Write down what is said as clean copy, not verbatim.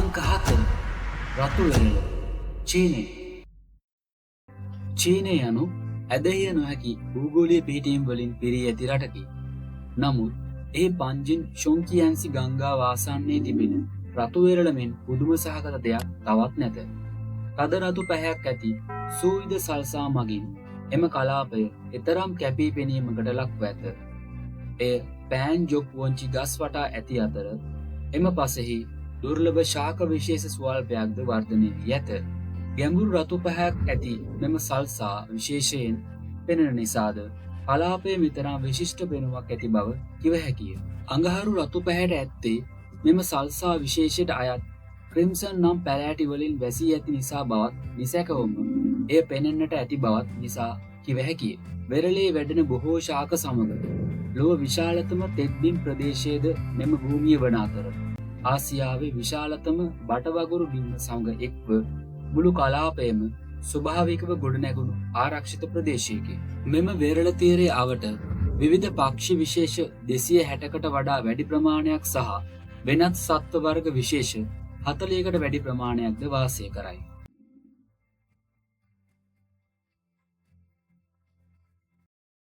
අංක 4 රතු වෙරළ චීනය. චීනය යනු ඇදහිය නොහැකි භූගෝලීය පිහිටීම් වලින් පිරී ඇති රටකි. නමුත් එහි පන්ජින් ෂොන්කියැන්සි ගංගාව ආසන්නයේ තිබෙන රතු වෙරළ මෙන් පුදුම සහගත දෙයක් තවත් නැත. තද රතු පැහැයක් ඇති සූවිද සල්සා මගින් එම කලාපය එතරම් කැපී පෙනීමකට ලක්ව ඇත. එය පෑන් ජොක් වොංචි ගස් වටා ඇති අතර එම පසෙහි දුර්ලභ ශාක විශේෂ ස්වල්පයක්ද වර්ධනය වී ඇත. ගැඹුරු රතු පැහැයක් ඇති මෙම සල්සා විශේෂයෙන් පෙනෙන නිසාද කලාපය මෙතරම් විශිෂ්ට පෙනුමක් ඇති බව කිව හැකිය. අඟහරු රතු පැහැයට ඇත්තේ මෙම සල්සා විශේෂයට අයත් ක්‍රිම්සන් නම් පැලෑටි වලින් වැසී ඇති නිසා බවත් නිසැකවම එය පෙනෙන්නට ඇති බවත් නිසා කිව හැකිය. වෙරළේ වැඩෙන බොහෝ ශාක සමග ලොව විශාලතම තෙත්බිම් ප්‍රදේශයේද මෙම භූමිය වන අතර ආසියාවේ විශාලතම බටවගුරු බිම සමග එක්ව මුළු කලාපයම ස්වභාවිකව ගොඩනැගුණු ආරක්ෂිත ප්‍රදේශයකි. මෙම වෙරළ තීරයේ අවට විවිධ පක්ෂි විශේෂ 260කට වඩා වැඩි ප්‍රමාණයක් සහ වෙනත් සත්ව වර්ග විශේෂ 40කට වැඩි ප්‍රමාණයක්ද වාසය කරයි.